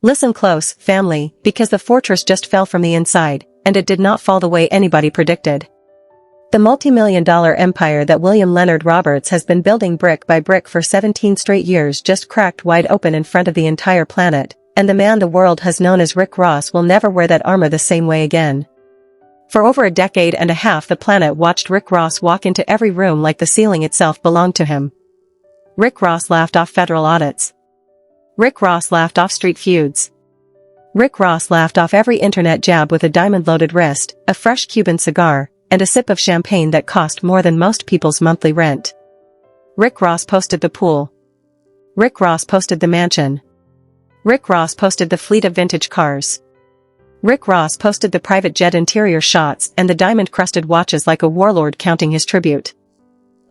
Listen close, family, because the fortress just fell from the inside, and it did not fall the way anybody predicted. The multi-million-dollar empire that William Leonard Roberts has been building brick by brick for 17 straight years just cracked wide open in front of the entire planet, and the man the world has known as Rick Ross will never wear that armor the same way again. For over a decade and a half the planet watched Rick Ross walk into every room like the ceiling itself belonged to him. Rick Ross laughed off federal audits. Rick Ross laughed off street feuds. Rick Ross laughed off every internet jab with a diamond-loaded wrist, a fresh Cuban cigar, and a sip of champagne that cost more than most people's monthly rent. Rick Ross posted the pool. Rick Ross posted the mansion. Rick Ross posted the fleet of vintage cars. Rick Ross posted the private jet interior shots and the diamond-crusted watches like a warlord counting his tribute.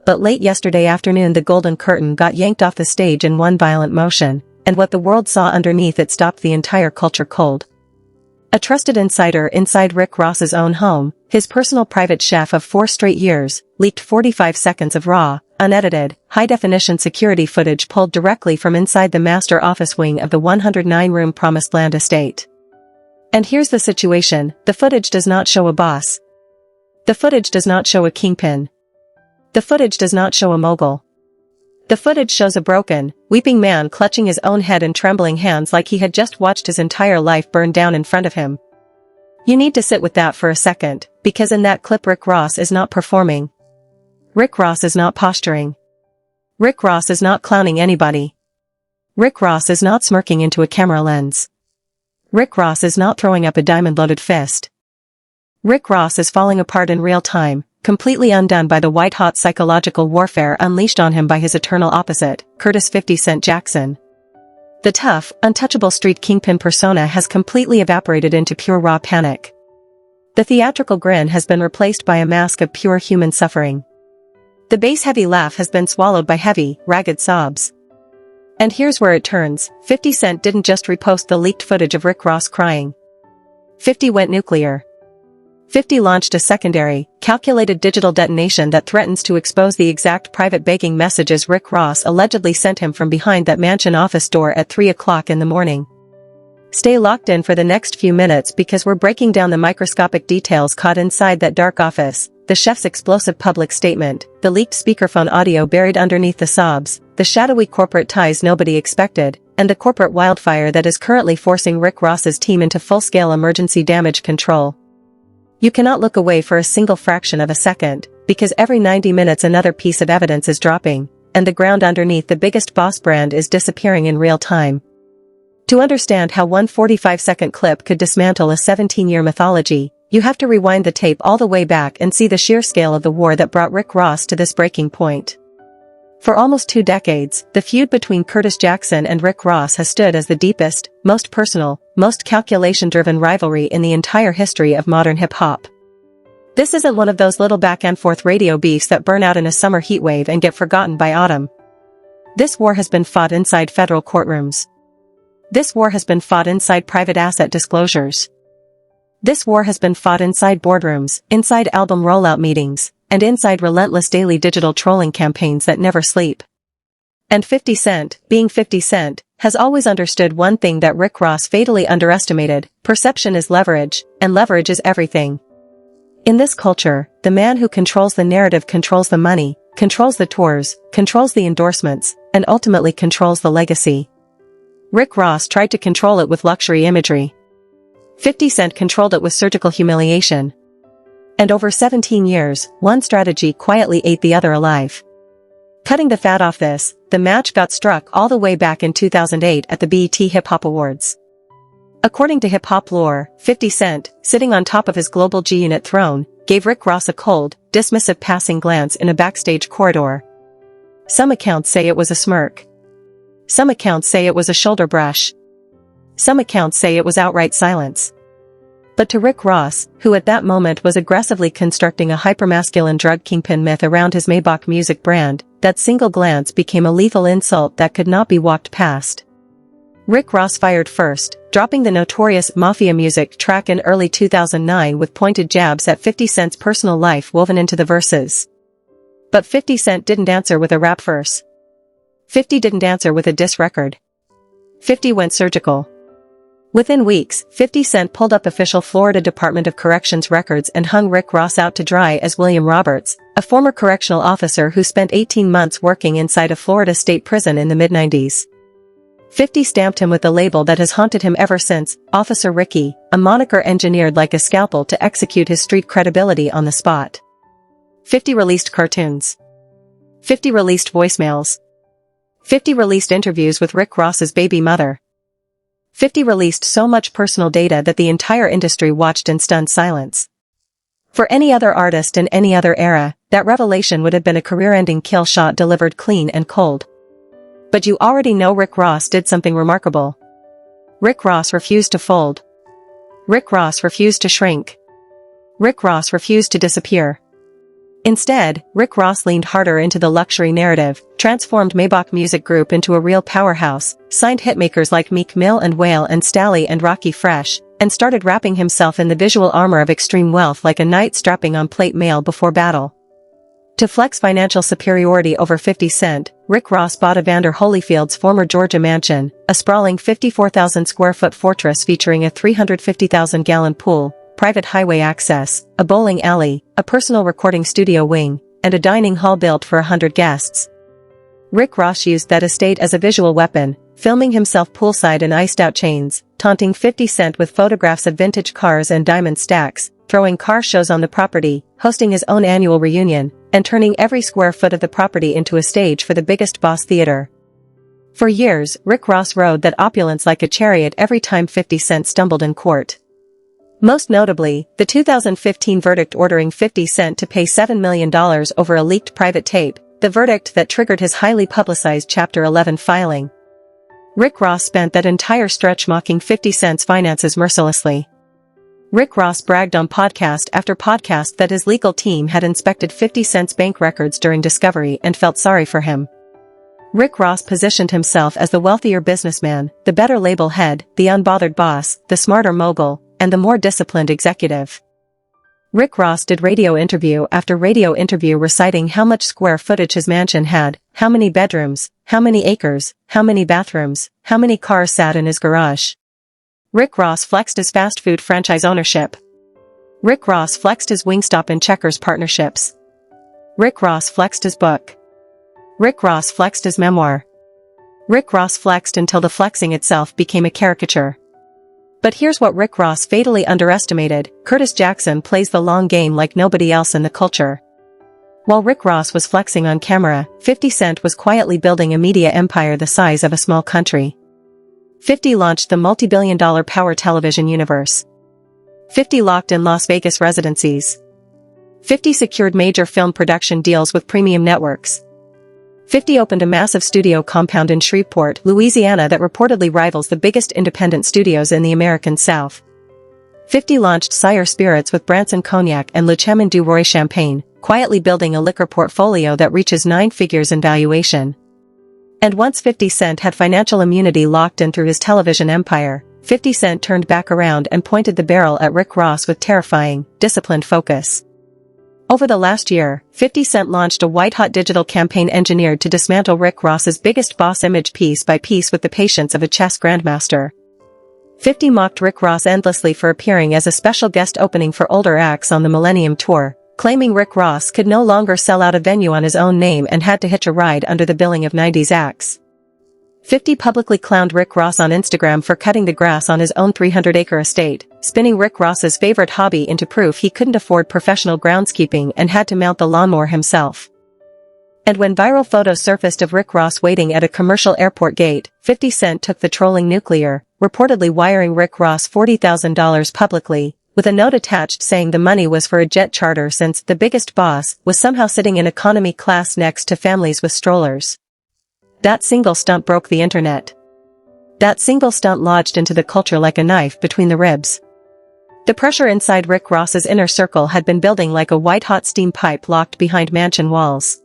But late yesterday afternoon the golden curtain got yanked off the stage in one violent motion, and what the world saw underneath it stopped the entire culture cold. A trusted insider inside Rick Ross's own home, his personal private chef of 4 straight years, leaked 45 seconds of raw, unedited, high-definition security footage pulled directly from inside the master office wing of the 109-room Promised Land estate. And here's the situation: the footage does not show a boss. The footage does not show a kingpin. The footage does not show a mogul. The footage shows a broken, weeping man clutching his own head in trembling hands like he had just watched his entire life burn down in front of him. You need to sit with that for a second, because in that clip Rick Ross is not performing. Rick Ross is not posturing. Rick Ross is not clowning anybody. Rick Ross is not smirking into a camera lens. Rick Ross is not throwing up a diamond-loaded fist. Rick Ross is falling apart in real time, completely undone by the white-hot psychological warfare unleashed on him by his eternal opposite, Curtis 50 Cent Jackson. The tough, untouchable street kingpin persona has completely evaporated into pure raw panic. The theatrical grin has been replaced by a mask of pure human suffering. The bass-heavy laugh has been swallowed by heavy, ragged sobs. And here's where it turns: 50 Cent didn't just repost the leaked footage of Rick Ross crying. 50 went nuclear. 50 launched a secondary, calculated digital detonation that threatens to expose the exact private begging messages Rick Ross allegedly sent him from behind that mansion office door at 3 o'clock in the morning. Stay locked in for the next few minutes because we're breaking down the microscopic details caught inside that dark office, the chef's explosive public statement, the leaked speakerphone audio buried underneath the sobs, the shadowy corporate ties nobody expected, and the corporate wildfire that is currently forcing Rick Ross's team into full-scale emergency damage control. You cannot look away for a single fraction of a second, because every 90 minutes another piece of evidence is dropping, and the ground underneath the biggest boss brand is disappearing in real time. To understand how one 45-second clip could dismantle a 17-year mythology, you have to rewind the tape all the way back and see the sheer scale of the war that brought Rick Ross to this breaking point. For almost 2 decades, the feud between Curtis Jackson and Rick Ross has stood as the deepest, most personal, most calculation-driven rivalry in the entire history of modern hip-hop. This isn't one of those little back-and-forth radio beefs that burn out in a summer heatwave and get forgotten by autumn. This war has been fought inside federal courtrooms. This war has been fought inside private asset disclosures. This war has been fought inside boardrooms, inside album rollout meetings, and inside relentless daily digital trolling campaigns that never sleep. And 50 Cent, being 50 Cent, has always understood one thing that Rick Ross fatally underestimated: perception is leverage, and leverage is everything. In this culture, the man who controls the narrative controls the money, controls the tours, controls the endorsements, and ultimately controls the legacy. Rick Ross tried to control it with luxury imagery. 50 Cent controlled it with surgical humiliation. And over 17 years, one strategy quietly ate the other alive. Cutting the fat off this, the match got struck all the way back in 2008 at the BET Hip Hop Awards. According to hip hop lore, 50 Cent, sitting on top of his global G-Unit throne, gave Rick Ross a cold, dismissive passing glance in a backstage corridor. Some accounts say it was a smirk. Some accounts say it was a shoulder brush. Some accounts say it was outright silence. But to Rick Ross, who at that moment was aggressively constructing a hypermasculine drug kingpin myth around his Maybach music brand, that single glance became a lethal insult that could not be walked past. Rick Ross fired first, dropping the notorious Mafia music track in early 2009 with pointed jabs at 50 Cent's personal life woven into the verses. But 50 Cent didn't answer with a rap verse. 50 didn't answer with a diss record. 50 went surgical. Within weeks, 50 Cent pulled up official Florida Department of Corrections records and hung Rick Ross out to dry as William Roberts, a former correctional officer who spent 18 months working inside a Florida state prison in the mid-90s. 50 stamped him with the label that has haunted him ever since, Officer Ricky, a moniker engineered like a scalpel to execute his street credibility on the spot. 50 released cartoons. 50 released voicemails. 50 released interviews with Rick Ross's baby mother. 50 released so much personal data that the entire industry watched in stunned silence. For any other artist in any other era, that revelation would have been a career-ending kill shot delivered clean and cold. But you already know Rick Ross did something remarkable. Rick Ross refused to fold. Rick Ross refused to shrink. Rick Ross refused to disappear. Instead, Rick Ross leaned harder into the luxury narrative, transformed Maybach Music Group into a real powerhouse, signed hitmakers like Meek Mill and Whale and Stally and Rocky Fresh, and started wrapping himself in the visual armor of extreme wealth like a knight strapping on plate mail before battle. To flex financial superiority over 50 Cent, Rick Ross bought Evander Holyfield's former Georgia mansion, a sprawling 54,000-square-foot fortress featuring a 350,000-gallon pool, private highway access, a bowling alley, a personal recording studio wing, and a dining hall built for 100 guests. Rick Ross used that estate as a visual weapon, filming himself poolside in iced-out chains, taunting 50 Cent with photographs of vintage cars and diamond stacks, throwing car shows on the property, hosting his own annual reunion, and turning every square foot of the property into a stage for the biggest boss theater. For years, Rick Ross rode that opulence like a chariot every time 50 Cent stumbled in court. Most notably, the 2015 verdict ordering 50 Cent to pay $7 million over a leaked private tape, the verdict that triggered his highly publicized Chapter 11 filing. Rick Ross spent that entire stretch mocking 50 Cent's finances mercilessly. Rick Ross bragged on podcast after podcast that his legal team had inspected 50 Cent's bank records during discovery and felt sorry for him. Rick Ross positioned himself as the wealthier businessman, the better label head, the unbothered boss, the smarter mogul, and the more disciplined executive. Rick Ross did radio interview after radio interview reciting how much square footage his mansion had, how many bedrooms, how many acres, how many bathrooms, how many cars sat in his garage. Rick Ross flexed his fast food franchise ownership. Rick Ross flexed his Wingstop and Checkers partnerships. Rick Ross flexed his book. Rick Ross flexed his memoir. Rick Ross flexed until the flexing itself became a caricature. But here's what Rick Ross fatally underestimated: Curtis Jackson plays the long game like nobody else in the culture. While Rick Ross was flexing on camera, 50 Cent was quietly building a media empire the size of a small country. 50 launched the multi-billion-dollar power television universe. 50 locked in Las Vegas residencies. 50 secured major film production deals with premium networks. 50 opened a massive studio compound in Shreveport, Louisiana that reportedly rivals the biggest independent studios in the American South. 50 launched Sire Spirits with Branson Cognac and Le Chemin du Roi Champagne, quietly building a liquor portfolio that reaches 9 figures in valuation. And once 50 Cent had financial immunity locked in through his television empire, 50 Cent turned back around and pointed the barrel at Rick Ross with terrifying, disciplined focus. Over the last year, 50 Cent launched a white-hot digital campaign engineered to dismantle Rick Ross's biggest boss image piece by piece with the patience of a chess grandmaster. 50 mocked Rick Ross endlessly for appearing as a special guest opening for older acts on the Millennium Tour, claiming Rick Ross could no longer sell out a venue on his own name and had to hitch a ride under the billing of 90s acts. 50 publicly clowned Rick Ross on Instagram for cutting the grass on his own 300-acre estate, spinning Rick Ross's favorite hobby into proof he couldn't afford professional groundskeeping and had to mount the lawnmower himself. And when viral photos surfaced of Rick Ross waiting at a commercial airport gate, 50 Cent took the trolling nuclear, reportedly wiring Rick Ross $40,000 publicly, with a note attached saying the money was for a jet charter since the biggest boss was somehow sitting in economy class next to families with strollers. That single stunt broke the internet. That single stunt lodged into the culture like a knife between the ribs. The pressure inside Rick Ross's inner circle had been building like a white-hot steam pipe locked behind mansion walls.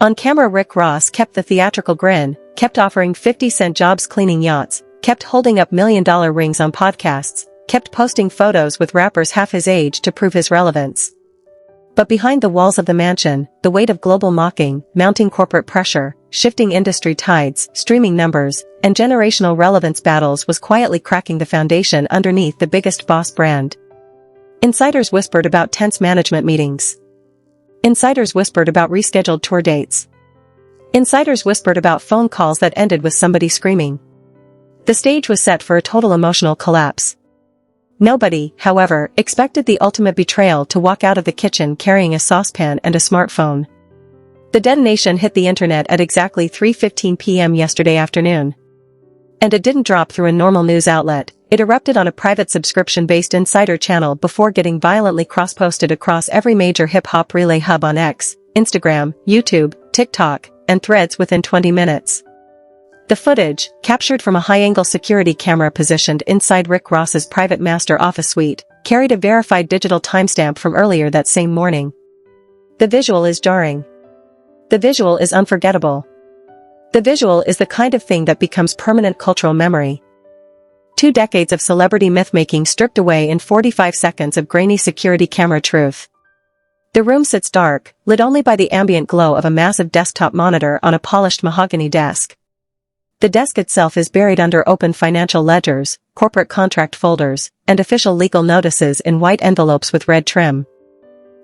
On camera, Rick Ross kept the theatrical grin, kept offering 50 Cent jobs cleaning yachts, kept holding up million-dollar rings on podcasts, kept posting photos with rappers half his age to prove his relevance. But behind the walls of the mansion, the weight of global mocking, mounting corporate pressure, shifting industry tides, streaming numbers, and generational relevance battles was quietly cracking the foundation underneath the biggest boss brand. Insiders whispered about tense management meetings. Insiders whispered about rescheduled tour dates. Insiders whispered about phone calls that ended with somebody screaming. The stage was set for a total emotional collapse. Nobody, however, expected the ultimate betrayal to walk out of the kitchen carrying a saucepan and a smartphone. The detonation hit the internet at exactly 3:15 p.m. yesterday afternoon. And it didn't drop through a normal news outlet, it erupted on a private subscription-based insider channel before getting violently cross-posted across every major hip-hop relay hub on X, Instagram, YouTube, TikTok, and Threads within 20 minutes. The footage, captured from a high-angle security camera positioned inside Rick Ross's private master office suite, carried a verified digital timestamp from earlier that same morning. The visual is jarring. The visual is unforgettable. The visual is the kind of thing that becomes permanent cultural memory. 2 decades of celebrity myth-making stripped away in 45 seconds of grainy security camera truth. The room sits dark, lit only by the ambient glow of a massive desktop monitor on a polished mahogany desk. The desk itself is buried under open financial ledgers, corporate contract folders, and official legal notices in white envelopes with red trim.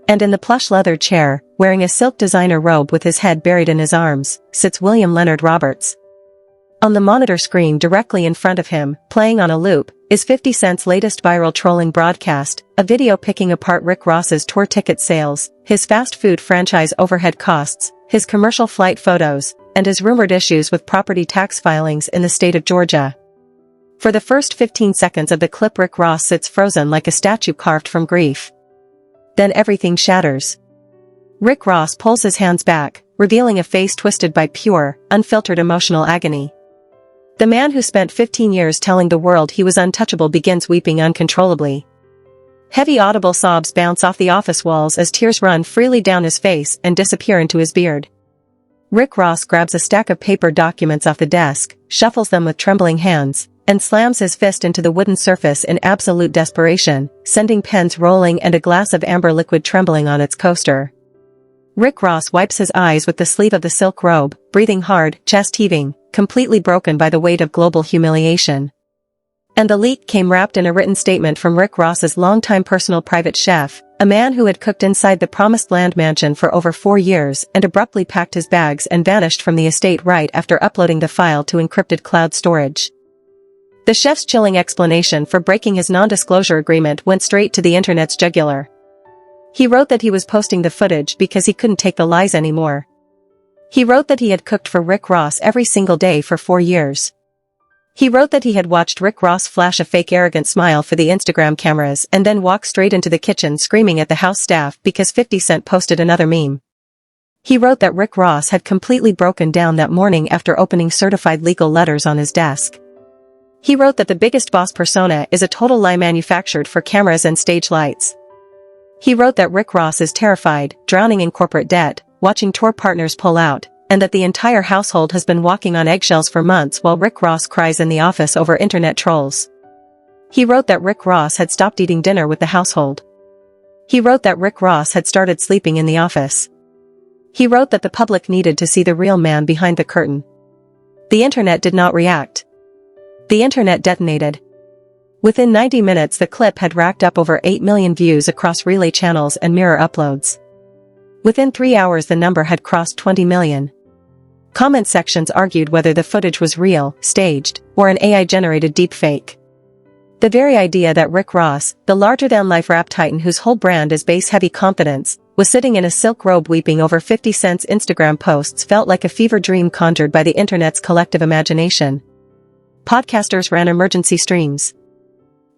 And in the plush leather chair, wearing a silk designer robe with his head buried in his arms, sits William Leonard Roberts. On the monitor screen directly in front of him, playing on a loop, is 50 Cent's latest viral trolling broadcast, a video picking apart Rick Ross's tour ticket sales, his fast food franchise overhead costs, his commercial flight photos, and his rumored issues with property tax filings in the state of Georgia. For the first 15 seconds of the clip, Rick Ross sits frozen like a statue carved from grief. Then everything shatters. Rick Ross pulls his hands back, revealing a face twisted by pure, unfiltered emotional agony. The man who spent 15 years telling the world he was untouchable begins weeping uncontrollably. Heavy audible sobs bounce off the office walls as tears run freely down his face and disappear into his beard. Rick Ross grabs a stack of paper documents off the desk, shuffles them with trembling hands, and slams his fist into the wooden surface in absolute desperation, sending pens rolling and a glass of amber liquid trembling on its coaster. Rick Ross wipes his eyes with the sleeve of the silk robe, breathing hard, chest heaving, completely broken by the weight of global humiliation. And the leak came wrapped in a written statement from Rick Ross's longtime personal private chef, a man who had cooked inside the promised land mansion for over 4 years and abruptly packed his bags and vanished from the estate right after uploading the file to encrypted cloud storage. The chef's chilling explanation for breaking his non-disclosure agreement went straight to the internet's jugular. He wrote that he was posting the footage because he couldn't take the lies anymore. He wrote that he had cooked for Rick Ross every single day for 4 years. He wrote that he had watched Rick Ross flash a fake arrogant smile for the Instagram cameras and then walk straight into the kitchen screaming at the house staff because 50 Cent posted another meme. He wrote that Rick Ross had completely broken down that morning after opening certified legal letters on his desk. He wrote that the biggest boss persona is a total lie manufactured for cameras and stage lights. He wrote that Rick Ross is terrified, drowning in corporate debt, watching tour partners pull out, and that the entire household has been walking on eggshells for months while Rick Ross cries in the office over internet trolls. He wrote that Rick Ross had stopped eating dinner with the household. He wrote that Rick Ross had started sleeping in the office. He wrote that the public needed to see the real man behind the curtain. The internet did not react. The internet detonated. Within 90 minutes the clip had racked up over 8 million views across relay channels and mirror uploads. Within 3 hours the number had crossed 20 million. Comment sections argued whether the footage was real, staged, or an AI-generated deepfake. The very idea that Rick Ross, the larger-than-life rap titan whose whole brand is bass-heavy confidence, was sitting in a silk robe weeping over 50 Cent's Instagram posts felt like a fever dream conjured by the internet's collective imagination. Podcasters ran emergency streams.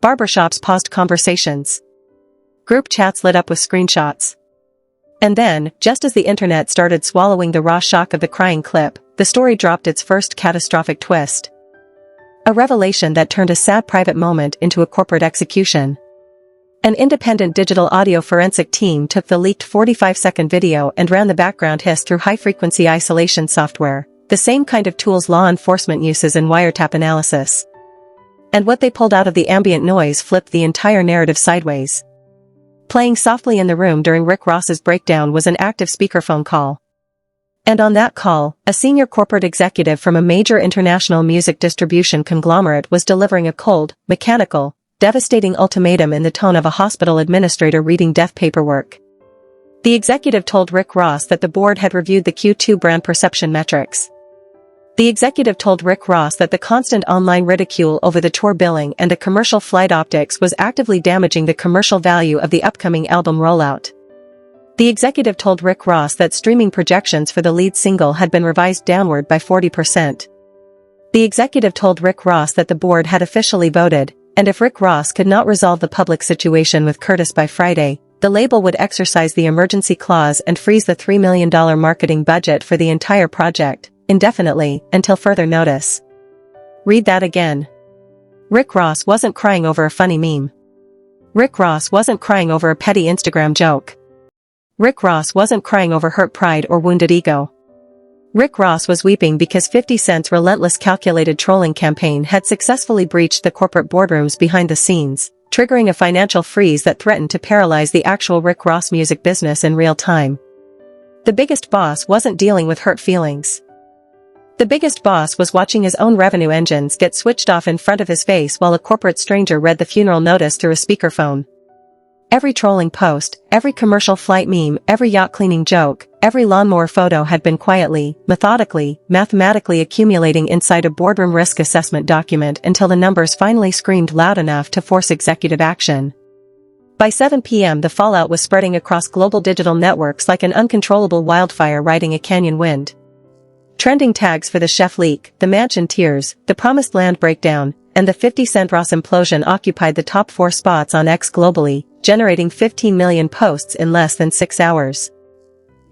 Barbershops paused conversations. Group chats lit up with screenshots. And then, just as the internet started swallowing the raw shock of the crying clip, the story dropped its first catastrophic twist. A revelation that turned a sad private moment into a corporate execution. An independent digital audio forensic team took the leaked 45-second video and ran the background hiss through high-frequency isolation software, the same kind of tools law enforcement uses in wiretap analysis. And what they pulled out of the ambient noise flipped the entire narrative sideways. Playing softly in the room during Rick Ross's breakdown was an active speakerphone call. And on that call, a senior corporate executive from a major international music distribution conglomerate was delivering a cold, mechanical, devastating ultimatum in the tone of a hospital administrator reading death paperwork. The executive told Rick Ross that the board had reviewed the Q2 brand perception metrics. The executive told Rick Ross that the constant online ridicule over the tour billing and the commercial flight optics was actively damaging the commercial value of the upcoming album rollout. The executive told Rick Ross that streaming projections for the lead single had been revised downward by 40%. The executive told Rick Ross that the board had officially voted, and if Rick Ross could not resolve the public situation with Curtis by Friday, the label would exercise the emergency clause and freeze the $3 million marketing budget for the entire project, indefinitely, until further notice. Read that again. Rick Ross wasn't crying over a funny meme. Rick Ross wasn't crying over a petty Instagram joke. Rick Ross wasn't crying over hurt pride or wounded ego. Rick Ross was weeping because 50 Cent's relentless calculated trolling campaign had successfully breached the corporate boardrooms behind the scenes, triggering a financial freeze that threatened to paralyze the actual Rick Ross music business in real time. The biggest boss wasn't dealing with hurt feelings. The biggest boss was watching his own revenue engines get switched off in front of his face while a corporate stranger read the funeral notice through a speakerphone. Every trolling post, every commercial flight meme, every yacht cleaning joke, every lawnmower photo had been quietly, methodically, mathematically accumulating inside a boardroom risk assessment document until the numbers finally screamed loud enough to force executive action. By 7 p.m. the fallout was spreading across global digital networks like an uncontrollable wildfire riding a canyon wind. Trending tags for the chef leak, the mansion tears, the promised land breakdown, and the 50 Cent Ross implosion occupied the top 4 spots on X globally, generating 15 million posts in less than 6 hours.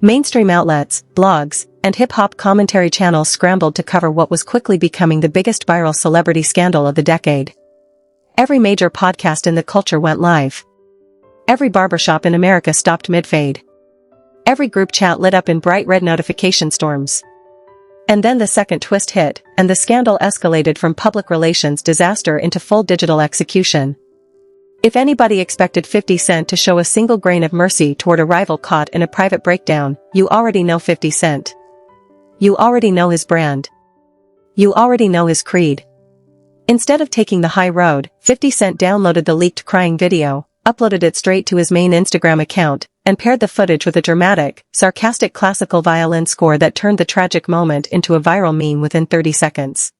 Mainstream outlets, blogs, and hip-hop commentary channels scrambled to cover what was quickly becoming the biggest viral celebrity scandal of the decade. Every major podcast in the culture went live. Every barbershop in America stopped mid-fade. Every group chat lit up in bright red notification storms. And then the second twist hit, and the scandal escalated from public relations disaster into full digital execution. If anybody expected 50 Cent to show a single grain of mercy toward a rival caught in a private breakdown, you already know 50 Cent. You already know his brand. You already know his creed. Instead of taking the high road, 50 Cent downloaded the leaked crying video, uploaded it straight to his main Instagram account, and paired the footage with a dramatic, sarcastic classical violin score that turned the tragic moment into a viral meme within 30 seconds.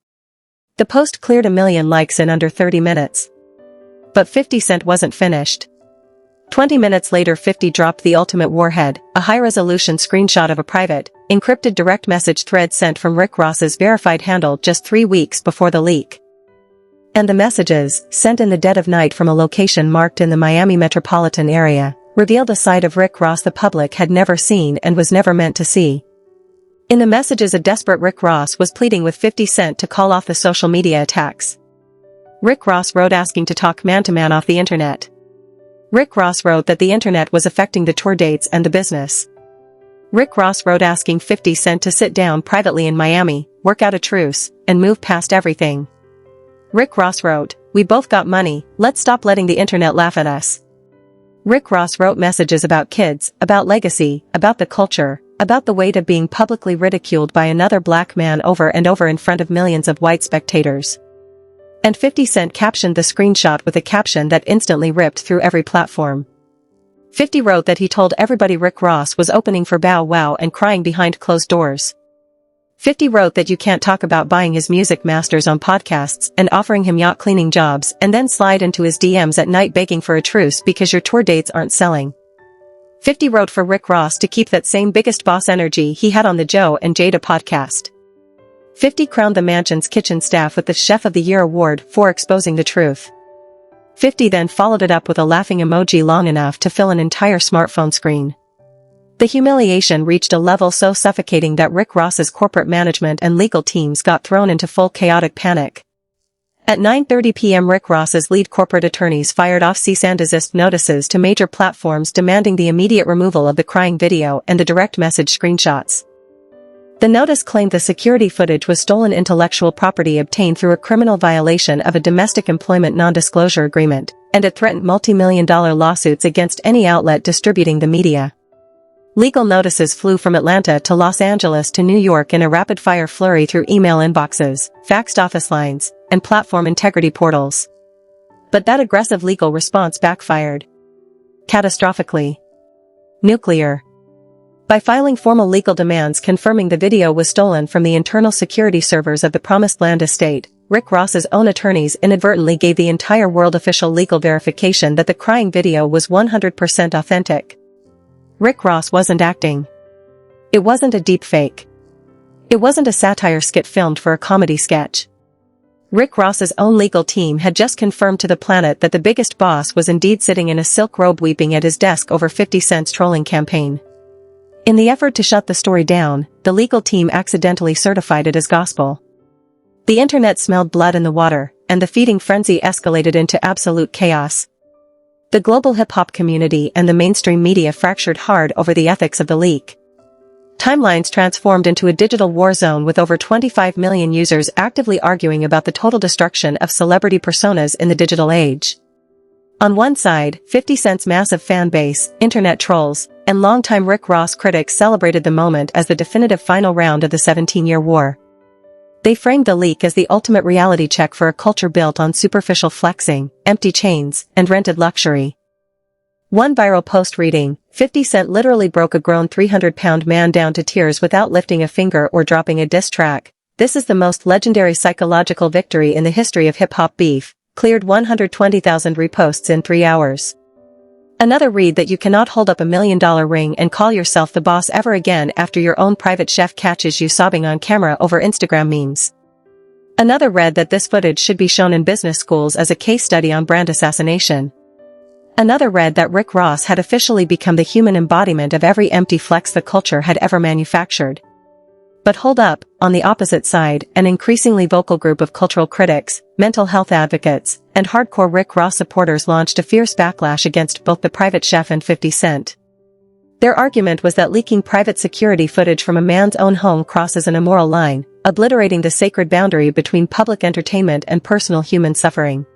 The post cleared 1 million likes in under 30 minutes. But 50 Cent wasn't finished. 20 minutes later 50 dropped the ultimate warhead, a high-resolution screenshot of a private, encrypted direct message thread sent from Rick Ross's verified handle just 3 weeks before the leak. And the messages, sent in the dead of night from a location marked in the Miami metropolitan area, revealed a side of Rick Ross the public had never seen and was never meant to see. In the messages a desperate Rick Ross was pleading with 50 Cent to call off the social media attacks. Rick Ross wrote asking to talk man-to-man off the internet. Rick Ross wrote that the internet was affecting the tour dates and the business. Rick Ross wrote asking 50 Cent to sit down privately in Miami, work out a truce, and move past everything. Rick Ross wrote, "We both got money, let's stop letting the internet laugh at us." Rick Ross wrote messages about kids, about legacy, about the culture, about the weight of being publicly ridiculed by another black man over and over in front of millions of white spectators. And 50 Cent captioned the screenshot with a caption that instantly ripped through every platform. 50 wrote that he told everybody Rick Ross was opening for Bow Wow and crying behind closed doors. 50 wrote that you can't talk about buying his music masters on podcasts and offering him yacht cleaning jobs and then slide into his DMs at night begging for a truce because your tour dates aren't selling. 50 wrote for Rick Ross to keep that same biggest boss energy he had on the Joe and Jada podcast. 50 crowned the mansion's kitchen staff with the Chef of the Year award for exposing the truth. 50 then followed it up with a laughing emoji long enough to fill an entire smartphone screen. The humiliation reached a level so suffocating that Rick Ross's corporate management and legal teams got thrown into full chaotic panic. At 9:30 p.m. Rick Ross's lead corporate attorneys fired off cease and desist notices to major platforms demanding the immediate removal of the crying video and the direct message screenshots. The notice claimed the security footage was stolen intellectual property obtained through a criminal violation of a domestic employment non-disclosure agreement, and it threatened multi-million-dollar lawsuits against any outlet distributing the media. Legal notices flew from Atlanta to Los Angeles to New York in a rapid-fire flurry through email inboxes, faxed office lines, and platform integrity portals. But that aggressive legal response backfired. Catastrophically. Nuclear. By filing formal legal demands confirming the video was stolen from the internal security servers of the Promised Land estate, Rick Ross's own attorneys inadvertently gave the entire world official legal verification that the crying video was 100% authentic. Rick Ross wasn't acting. It wasn't a deep fake. It wasn't a satire skit filmed for a comedy sketch. Rick Ross's own legal team had just confirmed to the planet that the biggest boss was indeed sitting in a silk robe weeping at his desk over 50 Cent's trolling campaign. In the effort to shut the story down, the legal team accidentally certified it as gospel. The internet smelled blood in the water, and the feeding frenzy escalated into absolute chaos. The global hip-hop community and the mainstream media fractured hard over the ethics of the leak. Timelines transformed into a digital war zone with over 25 million users actively arguing about the total destruction of celebrity personas in the digital age. On one side, 50 Cent's massive fan base, internet trolls, and longtime Rick Ross critics celebrated the moment as the definitive final round of the 17-year war. They framed the leak as the ultimate reality check for a culture built on superficial flexing, empty chains, and rented luxury. One viral post reading, 50 Cent literally broke a grown 300-pound man down to tears without lifting a finger or dropping a diss track. This is the most legendary psychological victory in the history of hip-hop beef, cleared 120,000 reposts in 3 hours. Another read that you cannot hold up $1 million ring and call yourself the boss ever again after your own private chef catches you sobbing on camera over Instagram memes. Another read that this footage should be shown in business schools as a case study on brand assassination. Another read that Rick Ross had officially become the human embodiment of every empty flex the culture had ever manufactured. But hold up, on the opposite side, an increasingly vocal group of cultural critics, mental health advocates, and hardcore Rick Ross supporters launched a fierce backlash against both the private chef and 50 Cent. Their argument was that leaking private security footage from a man's own home crosses an immoral line, obliterating the sacred boundary between public entertainment and personal human suffering.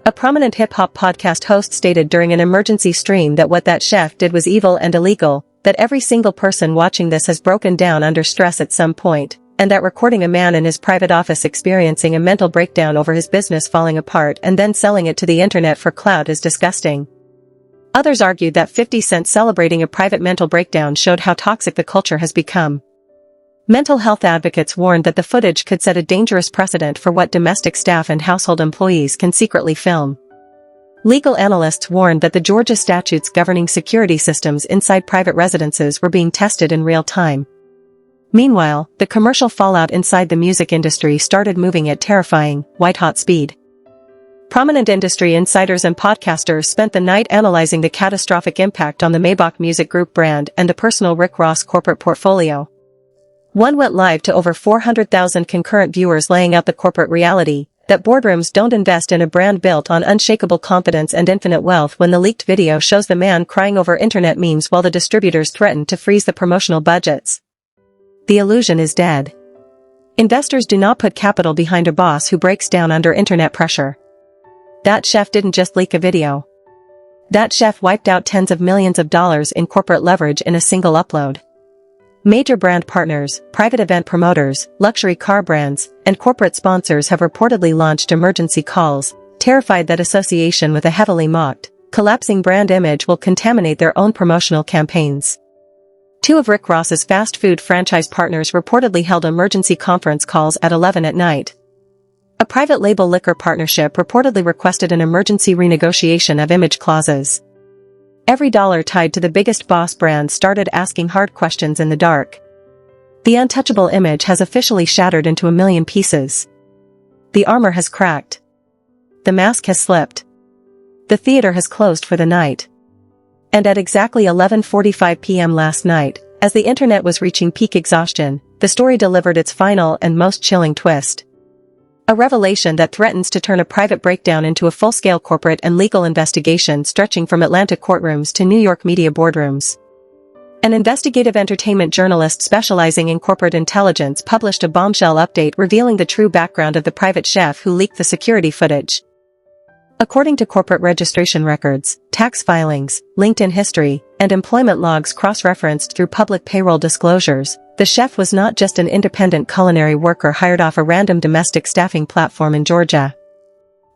A prominent hip-hop podcast host stated during an emergency stream that what that chef did was evil and illegal, that every single person watching this has broken down under stress at some point, and that recording a man in his private office experiencing a mental breakdown over his business falling apart and then selling it to the internet for clout is disgusting. Others argued that 50 Cent celebrating a private mental breakdown showed how toxic the culture has become. Mental health advocates warned that the footage could set a dangerous precedent for what domestic staff and household employees can secretly film. Legal analysts warned that the Georgia statutes governing security systems inside private residences were being tested in real time. Meanwhile, the commercial fallout inside the music industry started moving at terrifying, white-hot speed. Prominent industry insiders and podcasters spent the night analyzing the catastrophic impact on the Maybach Music Group brand and the personal Rick Ross corporate portfolio. One went live to over 400,000 concurrent viewers laying out the corporate reality that boardrooms don't invest in a brand built on unshakable confidence and infinite wealth when the leaked video shows the man crying over internet memes while the distributors threaten to freeze the promotional budgets. The illusion is dead. Investors do not put capital behind a boss who breaks down under internet pressure. That chef didn't just leak a video. That chef wiped out tens of millions of dollars in corporate leverage in a single upload. Major brand partners, private event promoters, luxury car brands, and corporate sponsors have reportedly launched emergency calls, terrified that association with a heavily mocked, collapsing brand image will contaminate their own promotional campaigns. Two of Rick Ross's fast food franchise partners reportedly held emergency conference calls at 11 at night. A private label liquor partnership reportedly requested an emergency renegotiation of image clauses. Every dollar tied to the biggest boss brand started asking hard questions in the dark. The untouchable image has officially shattered into 1 million pieces. The armor has cracked. The mask has slipped. The theater has closed for the night. And at exactly 11:45 p.m. last night, as the internet was reaching peak exhaustion, the story delivered its final and most chilling twist. A revelation that threatens to turn a private breakdown into a full-scale corporate and legal investigation stretching from Atlanta courtrooms to New York media boardrooms. An investigative entertainment journalist specializing in corporate intelligence published a bombshell update revealing the true background of the private chef who leaked the security footage. According to corporate registration records, tax filings, LinkedIn history, and employment logs cross-referenced through public payroll disclosures, the chef was not just an independent culinary worker hired off a random domestic staffing platform in Georgia.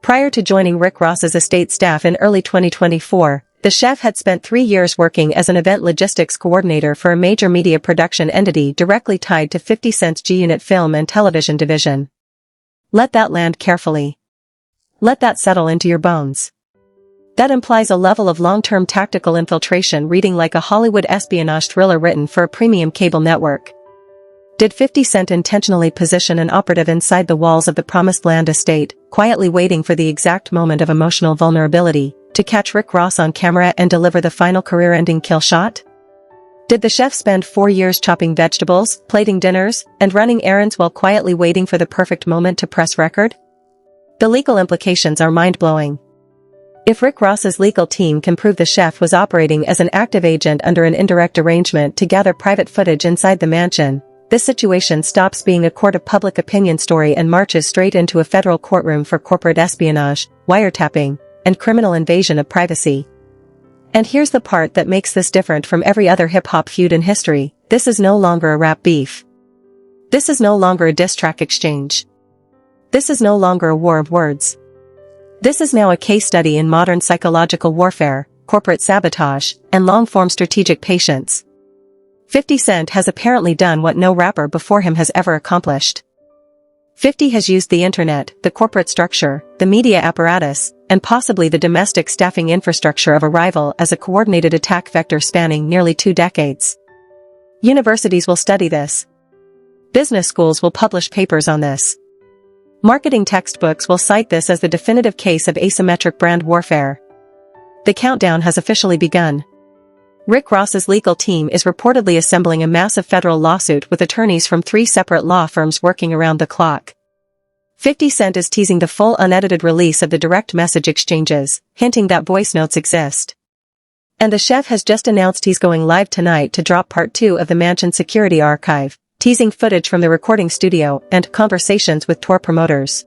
Prior to joining Rick Ross's estate staff in early 2024, the chef had spent 3 years working as an event logistics coordinator for a major media production entity directly tied to 50 Cent's G-Unit film and television division. Let that land carefully. Let that settle into your bones. That implies a level of long-term tactical infiltration reading like a Hollywood espionage thriller written for a premium cable network. Did 50 Cent intentionally position an operative inside the walls of the Promised Land estate, quietly waiting for the exact moment of emotional vulnerability, to catch Rick Ross on camera and deliver the final career-ending kill shot? Did the chef spend 4 years chopping vegetables, plating dinners, and running errands while quietly waiting for the perfect moment to press record? The legal implications are mind-blowing. If Rick Ross's legal team can prove the chef was operating as an active agent under an indirect arrangement to gather private footage inside the mansion, this situation stops being a court of public opinion story and marches straight into a federal courtroom for corporate espionage, wiretapping, and criminal invasion of privacy. And here's the part that makes this different from every other hip-hop feud in history: this is no longer a rap beef. This is no longer a diss track exchange. This is no longer a war of words. This is now a case study in modern psychological warfare, corporate sabotage, and long-form strategic patience. 50 Cent has apparently done what no rapper before him has ever accomplished. 50 has used the internet, the corporate structure, the media apparatus, and possibly the domestic staffing infrastructure of a rival as a coordinated attack vector spanning nearly 2 decades. Universities will study this. Business schools will publish papers on this. Marketing textbooks will cite this as the definitive case of asymmetric brand warfare. The countdown has officially begun. Rick Ross's legal team is reportedly assembling a massive federal lawsuit with attorneys from 3 separate law firms working around the clock. 50 Cent is teasing the full unedited release of the direct message exchanges, hinting that voice notes exist. And the chef has just announced he's going live tonight to drop part 2 of the mansion security archive, teasing footage from the recording studio and conversations with tour promoters.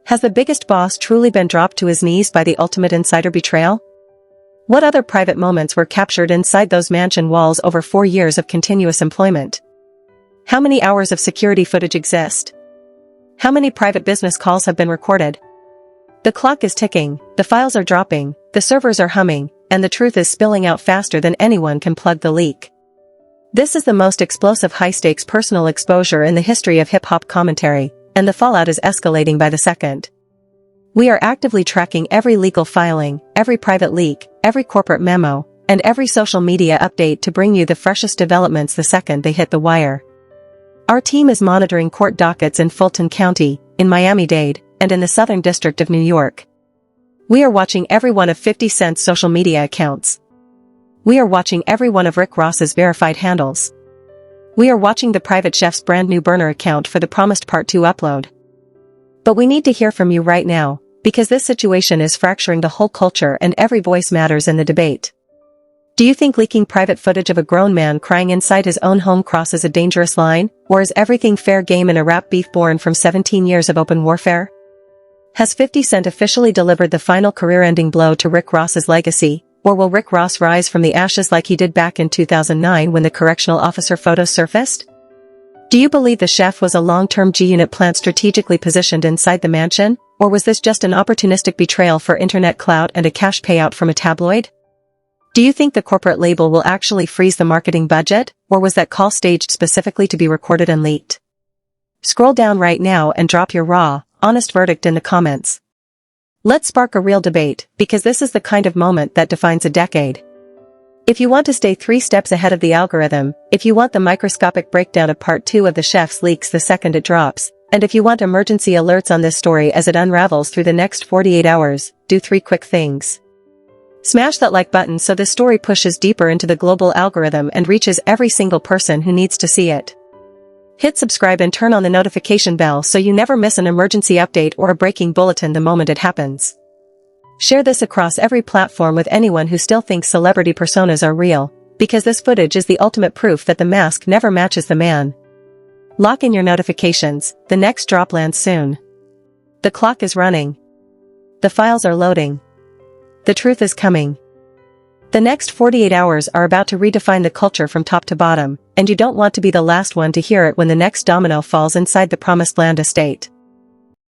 Has the biggest boss truly been dropped to his knees by the ultimate insider betrayal? What other private moments were captured inside those mansion walls over 4 years of continuous employment? How many hours of security footage exist? How many private business calls have been recorded? The clock is ticking, the files are dropping, the servers are humming, and the truth is spilling out faster than anyone can plug the leak. This is the most explosive high-stakes personal exposure in the history of hip-hop commentary, and the fallout is escalating by the second. We are actively tracking every legal filing, every private leak, every corporate memo, and every social media update to bring you the freshest developments the second they hit the wire. Our team is monitoring court dockets in Fulton County, in Miami-Dade, and in the Southern District of New York. We are watching every one of 50 Cent's social media accounts. We are watching every one of Rick Ross's verified handles. We are watching the private chef's brand new burner account for the promised Part 2 upload. But we need to hear from you right now, because this situation is fracturing the whole culture and every voice matters in the debate. Do you think leaking private footage of a grown man crying inside his own home crosses a dangerous line, or is everything fair game in a rap beef born from 17 years of open warfare? Has 50 Cent officially delivered the final career-ending blow to Rick Ross's legacy, or will Rick Ross rise from the ashes like he did back in 2009 when the correctional officer photos surfaced? Do you believe the chef was a long-term G-Unit plant strategically positioned inside the mansion, or was this just an opportunistic betrayal for internet clout and a cash payout from a tabloid? Do you think the corporate label will actually freeze the marketing budget, or was that call staged specifically to be recorded and leaked? Scroll down right now and drop your raw, honest verdict in the comments. Let's spark a real debate, because this is the kind of moment that defines a decade. If you want to stay 3 steps ahead of the algorithm, if you want the microscopic breakdown of part 2 of the chef's leaks the second it drops, and if you want emergency alerts on this story as it unravels through the next 48 hours, do 3 quick things. Smash that like button so this story pushes deeper into the global algorithm and reaches every single person who needs to see it. Hit subscribe and turn on the notification bell so you never miss an emergency update or a breaking bulletin the moment it happens. Share this across every platform with anyone who still thinks celebrity personas are real, because this footage is the ultimate proof that the mask never matches the man. Lock in your notifications, the next drop lands soon. The clock is running. The files are loading. The truth is coming. The next 48 hours are about to redefine the culture from top to bottom, and you don't want to be the last one to hear it when the next domino falls inside the Promised Land estate.